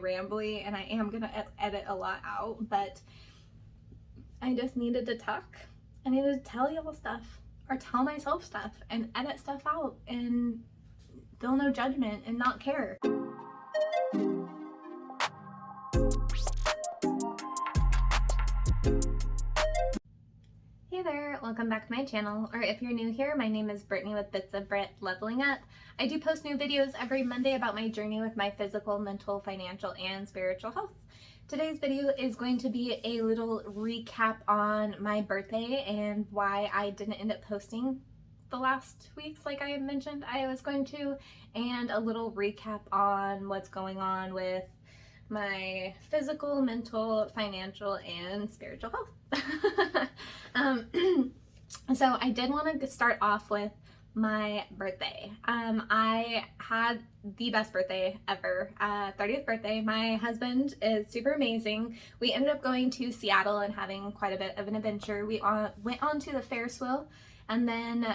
rambly, and I am gonna edit a lot out, but I just needed to talk. I needed to tell y'all stuff, or tell myself stuff, and edit stuff out, and feel no judgment, and not care. Hey there, welcome back to my channel, or if you're new here, my name is Brittany with Bits of Brit Leveling Up. I do post new videos every Monday about my journey with my physical, mental, financial, and spiritual health. Today's video is going to be a little recap on my birthday and why I didn't end up posting the last weeks like I mentioned I was going to, and a little recap on what's going on with my physical, mental, financial, and spiritual health. So I did want to start off with my birthday. I had the best birthday ever, 30th birthday. My husband is super amazing. We ended up going to Seattle and having quite a bit of an adventure. We went on to the Ferris wheel, and then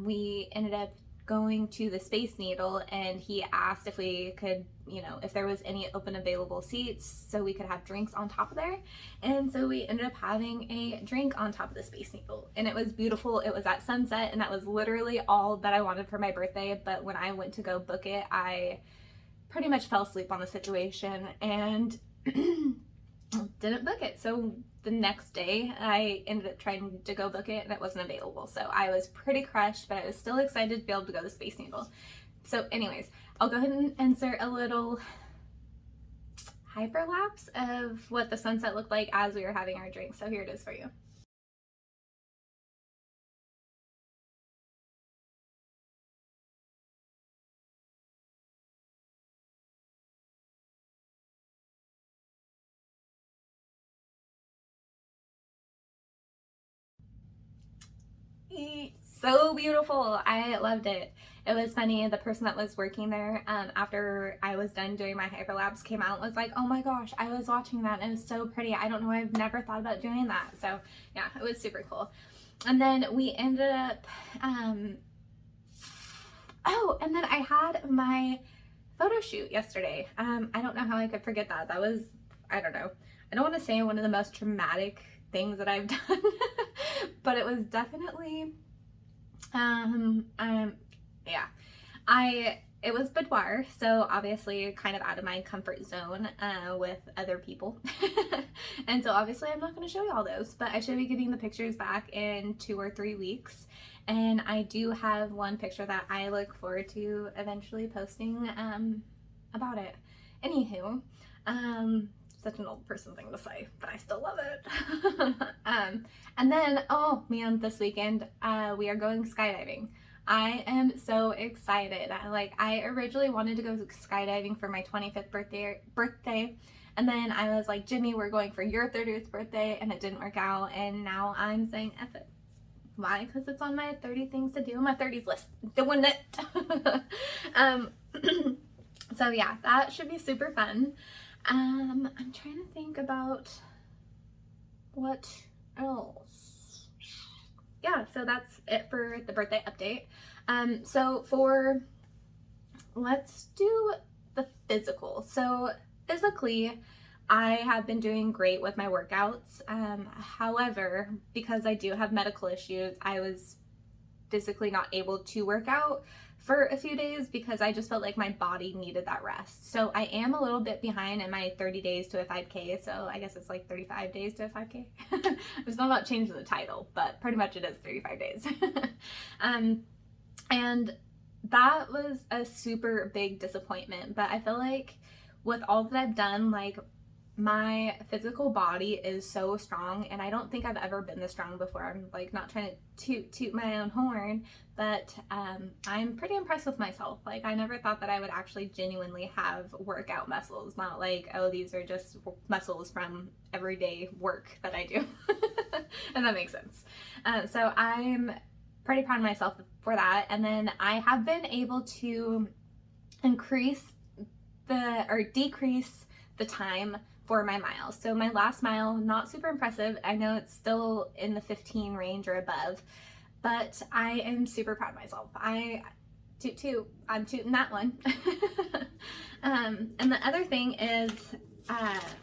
we ended up going to the Space Needle, and he asked if we could, if there was any open available seats so we could have drinks on top of there. And so we ended up having a drink on top of the Space Needle, and it was beautiful. It was at sunset, and that was literally all that I wanted for my birthday. But when I went to go book it, I pretty much fell asleep on the situation and didn't book it. So the next day I ended up trying to go book it, and it wasn't available. So I was pretty crushed, but I was still excited to be able to go to the Space Needle. So anyways, I'll go ahead and insert a little hyperlapse of what the sunset looked like as we were having our drink. So here it is for you. So beautiful. I loved it. It was funny, the person that was working there after I was done doing my hyperlapse came out and was like, oh my gosh, I was watching that and it was so pretty. I don't know, I've never thought about doing that. So yeah, it was super cool. And then we ended up oh, and then I had my photo shoot yesterday. I don't know how I could forget that. That was, I don't know, I don't want to say one of the most traumatic things that I've done, but it was definitely yeah, it was boudoir, so obviously kind of out of my comfort zone with other people. And so obviously I'm not going to show you all those, but I should be getting the pictures back in 2 or 3 weeks. And I do have one picture that I look forward to eventually posting about it. Anywho, such an old person thing to say, but I still love it. And then, oh man, this weekend we are going skydiving. I am so excited. I originally wanted to go skydiving for my 25th birthday, and then I was like, Jimmy, we're going for your 30th birthday, and it didn't work out, and now I'm saying F it. Why? Because it's on my 30 things to do on my 30s list. Doing it. So yeah, that should be super fun. I'm trying to think about what else. Yeah, so that's it for the birthday update. Let's do the physical. So physically, I have been doing great with my workouts. However, because I do have medical issues, I was physically not able to work out for a few days because I just felt like my body needed that rest. So I am a little bit behind in my 30 days to a 5K. So I guess it's like 35 days to a 5K. It's not about changing the title, but pretty much it is 35 days. And that was a super big disappointment. But I feel like with all that I've done, like, my physical body is so strong, and I don't think I've ever been this strong before. I'm like not trying to toot my own horn, but I'm pretty impressed with myself. Like, I never thought that I would actually genuinely have workout muscles, not like, oh, these are just muscles from everyday work that I do. And that makes sense. So I'm pretty proud of myself for that. And then I have been able to decrease the time for my miles. So my last mile, not super impressive. I know it's still in the 15 range or above, but I am super proud of myself. toot toot, I'm tooting that one. And the other thing is,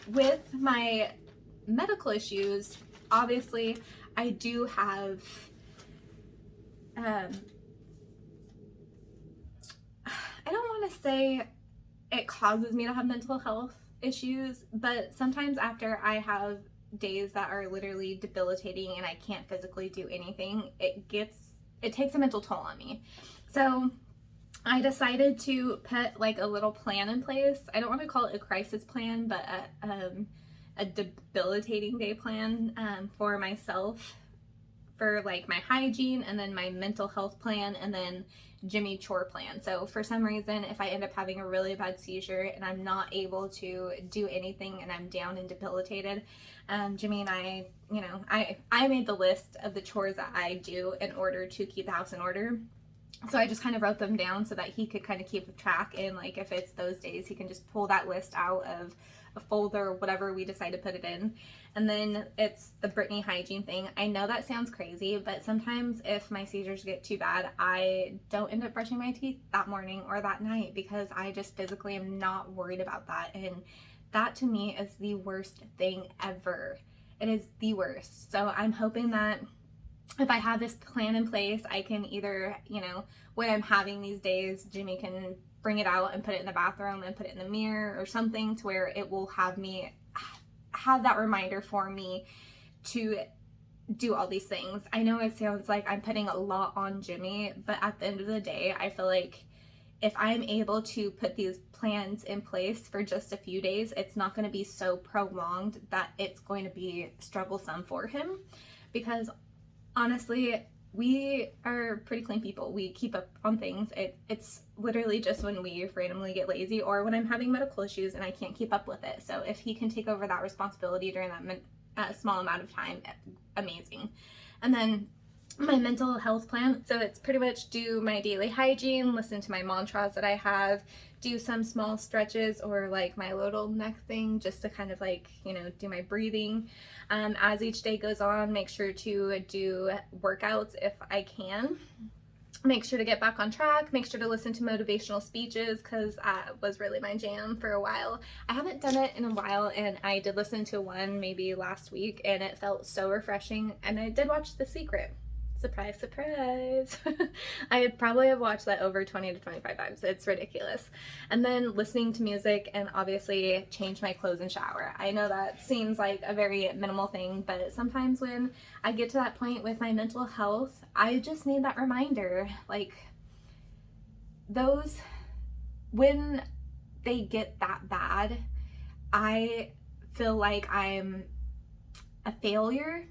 with my medical issues, obviously I do have, I don't want to say it causes me to have mental health issues, but sometimes after I have days that are literally debilitating and I can't physically do anything, it takes a mental toll on me. So I decided to put like a little plan in place. I don't want to call it a crisis plan, but a debilitating day plan for myself, for like my hygiene, and then my mental health plan, and then Jimmy chore plan. So for some reason, if I end up having a really bad seizure and I'm not able to do anything and I'm down and debilitated, Jimmy and I, you know, I made the list of the chores that I do in order to keep the house in order. So I just kind of wrote them down so that he could kind of keep track, and like if it's those days, he can just pull that list out of a folder, whatever we decide to put it in. And then it's the Brittany hygiene thing. I know that sounds crazy, but sometimes if my seizures get too bad, I don't end up brushing my teeth that morning or that night because I just physically am not worried about that. And that to me is the worst thing ever. It is the worst. So I'm hoping that if I have this plan in place, I can either, you know, when I'm having these days, Jimmy can bring it out and put it in the bathroom and put it in the mirror or something to where it will have that reminder for me to do all these things. I know it sounds like I'm putting a lot on Jimmy, but at the end of the day, I feel like if I'm able to put these plans in place for just a few days, it's not going to be so prolonged that it's going to be strugglesome for him, because honestly, we are pretty clean people. We keep up on things. It's literally just when we randomly get lazy or when I'm having medical issues and I can't keep up with it. So if he can take over that responsibility during that small amount of time, amazing. And then my mental health plan. So it's pretty much do my daily hygiene, listen to my mantras that I have, do some small stretches or like my little neck thing just to kind of like, you know, do my breathing. As each day goes on, make sure to do workouts if I can. Make sure to get back on track. Make sure to listen to motivational speeches because that was really my jam for a while. I haven't done it in a while, and I did listen to one maybe last week and it felt so refreshing. And I did watch The Secret. Surprise, surprise. I probably have watched that over 20 to 25 times. It's ridiculous. And then listening to music and obviously change my clothes and shower. I know that seems like a very minimal thing, but sometimes when I get to that point with my mental health, I just need that reminder. Like those, when they get that bad, I feel like I'm a failure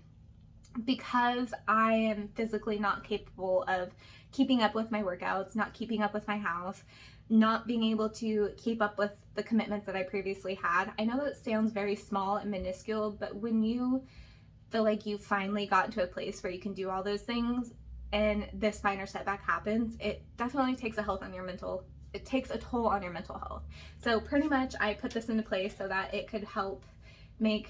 because I am physically not capable of keeping up with my workouts, not keeping up with my house, not being able to keep up with the commitments that I previously had. I know that sounds very small and minuscule, but when you feel like you finally got to a place where you can do all those things and this minor setback happens, it definitely takes it takes a toll on your mental health. So pretty much I put this into place so that it could help make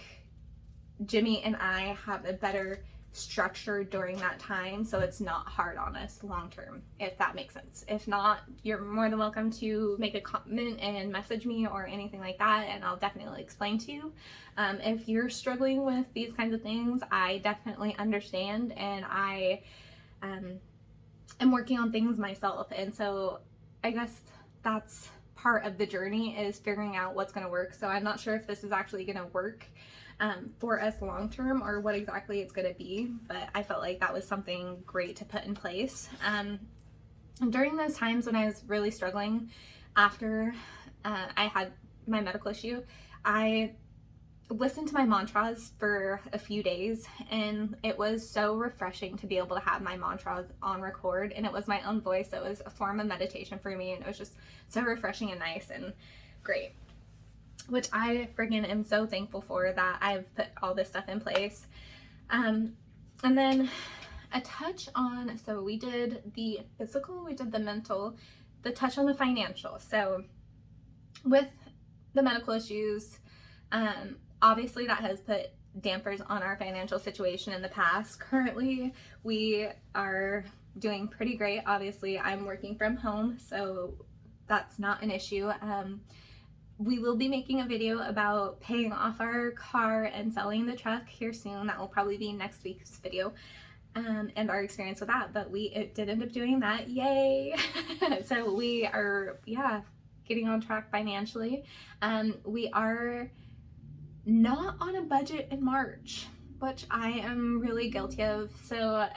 Jimmy and I have a better structure during that time so it's not hard on us long term, if that makes sense. If not, you're more than welcome to make a comment and message me or anything like that, and I'll definitely explain to you. If you're struggling with these kinds of things, I definitely understand, and I am working on things myself, and so I guess that's part of the journey, is figuring out what's going to work. So I'm not sure if this is actually going to work for us long term or what exactly it's going to be, but I felt like that was something great to put in place. During those times when I was really struggling after I had my medical issue, I listened to my mantras for a few days, and it was so refreshing to be able to have my mantras on record, and it was my own voice. So it was a form of meditation for me, and it was just so refreshing and nice and great, which I friggin' am so thankful for that I've put all this stuff in place. And then a touch on, so we did the physical, we did the mental, the touch on the financial. So with the medical issues, obviously that has put dampers on our financial situation in the past. Currently, we are doing pretty great. Obviously, I'm working from home, so that's not an issue. We will be making a video about paying off our car and selling the truck here soon. That will probably be next week's video. And our experience with that, but it did end up doing that. Yay! So we are, yeah, getting on track financially. We are not on a budget in March, which I am really guilty of. So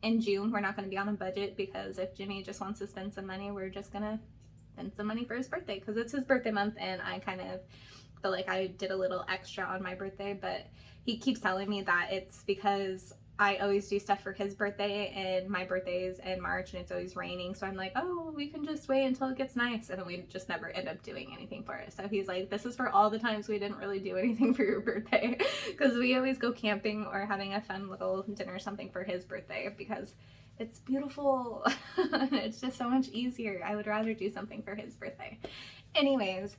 in June, we're not going to be on a budget, because if Jimmy just wants to spend some money, we're just going to spend some money for his birthday, because it's his birthday month, and I kind of feel like I did a little extra on my birthday, but he keeps telling me that it's because I always do stuff for his birthday, and my birthday is in March and it's always raining. So I'm like, oh, we can just wait until it gets nice. And then we just never end up doing anything for it. So he's like, this is for all the times we didn't really do anything for your birthday. Because we always go camping or having a fun little dinner or something for his birthday, because it's beautiful. It's just so much easier. I would rather do something for his birthday. Anyways,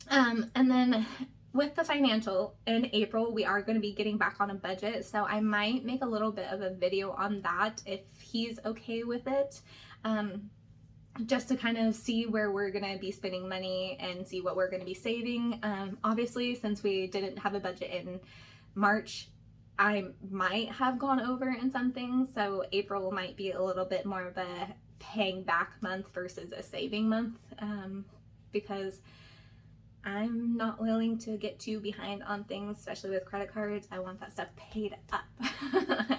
and then with the financial, in April, we are going to be getting back on a budget, so I might make a little bit of a video on that if he's okay with it, just to kind of see where we're going to be spending money and see what we're going to be saving. Obviously, since we didn't have a budget in March, I might have gone over in some things, so April might be a little bit more of a paying back month versus a saving month, because I'm not willing to get too behind on things, especially with credit cards. I want that stuff paid up.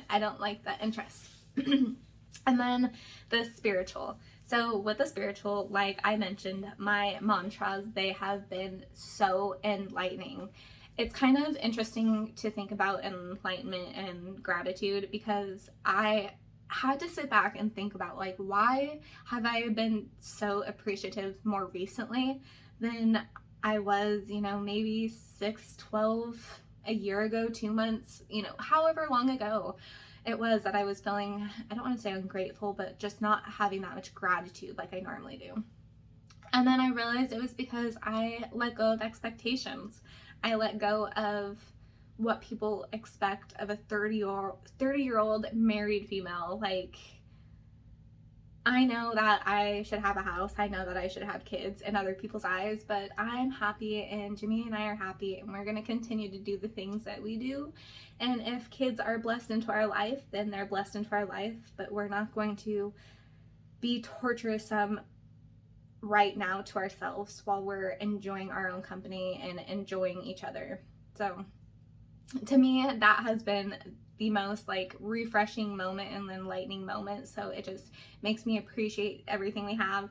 I don't like that interest. And then the spiritual. So with the spiritual, like I mentioned, my mantras, they have been so enlightening. It's kind of interesting to think about enlightenment and gratitude, because I had to sit back and think about, like, why have I been so appreciative more recently than I was, maybe 6, 12, a year ago, 2 months, however long ago it was that I was feeling, I don't want to say ungrateful, but just not having that much gratitude like I normally do. And then I realized it was because I let go of expectations. I let go of what people expect of a 30-year-old married female. Like, I know that I should have a house. I know that I should have kids in other people's eyes, but I'm happy, and Jimmy and I are happy, and we're going to continue to do the things that we do. And if kids are blessed into our life, then they're blessed into our life, but we're not going to be torturous right now to ourselves while we're enjoying our own company and enjoying each other. So to me, that has been the most refreshing moment and enlightening moment. So it just makes me appreciate everything we have.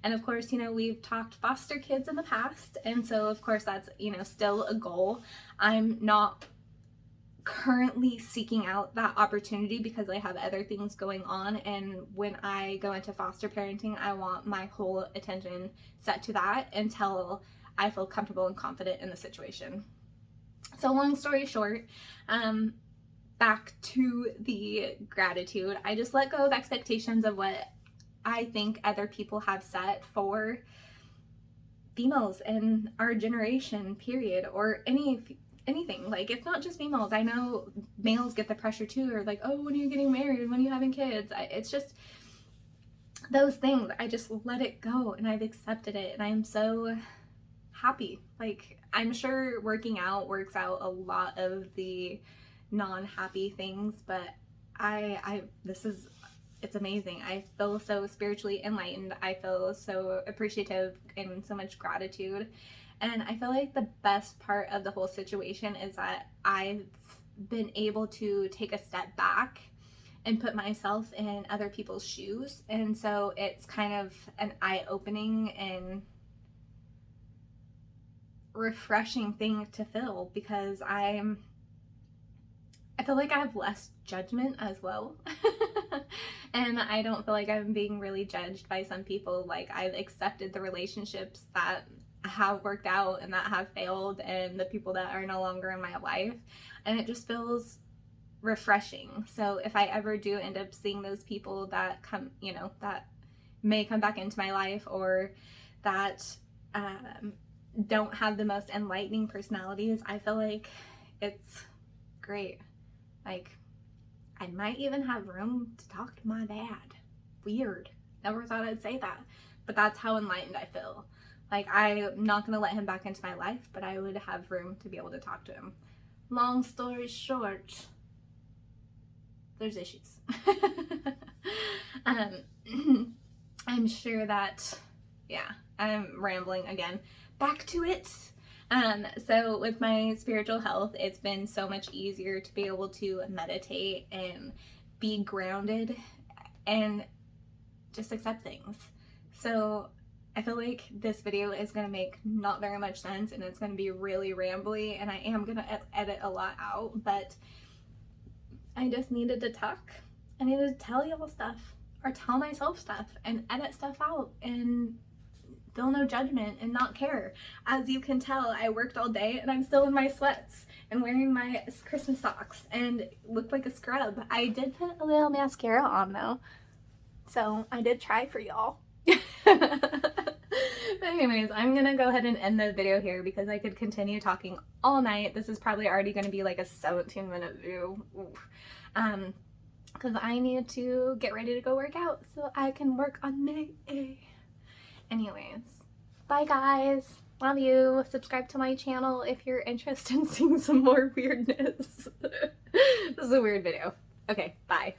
And of course, we've talked foster kids in the past, and so of course that's still a goal. I'm not currently seeking out that opportunity because I have other things going on, and when I go into foster parenting, I want my whole attention set to that until I feel comfortable and confident in the situation. So long story short, back to the gratitude. I just let go of expectations of what I think other people have set for females in our generation, period, or anything. Like, it's not just females. I know males get the pressure too, or like, oh, when are you getting married? When are you having kids? It's just those things. I just let it go, and I've accepted it, and I'm so happy. Like, I'm sure working out works out a lot of the non-happy things, but it's amazing. I feel so spiritually enlightened. I feel so appreciative and so much gratitude. And I feel like the best part of the whole situation is that I've been able to take a step back and put myself in other people's shoes. And so it's kind of an eye-opening and refreshing thing to feel, because I feel like I have less judgment as well. And I don't feel like I'm being really judged by some people. Like, I've accepted the relationships that have worked out and that have failed, and the people that are no longer in my life, and it just feels refreshing. So if I ever do end up seeing those people that come, that may come back into my life, or that don't have the most enlightening personalities, I feel like it's great. Like, I might even have room to talk to my dad. Weird. Never thought I'd say that. But that's how enlightened I feel. Like, I'm not gonna let him back into my life, but I would have room to be able to talk to him. Long story short, there's issues. I'm sure that, yeah, I'm rambling again. Back to it. So with my spiritual health, it's been so much easier to be able to meditate and be grounded and just accept things. So I feel like this video is going to make not very much sense, and it's going to be really rambly, and I am going to edit a lot out, but I just needed to talk. I needed to tell y'all stuff, or tell myself stuff, and edit stuff out, and feel no judgment and not care. As you can tell, I worked all day and I'm still in my sweats and wearing my Christmas socks and look like a scrub. I did put a little mascara on though, so I did try for y'all. But anyways, I'm gonna go ahead and end the video here because I could continue talking all night. This is probably already gonna be like a 17-minute video. Because I need to get ready to go work out so I can work on my A. Anyways, bye guys. Love you. Subscribe to my channel if you're interested in seeing some more weirdness. This is a weird video. Okay, bye.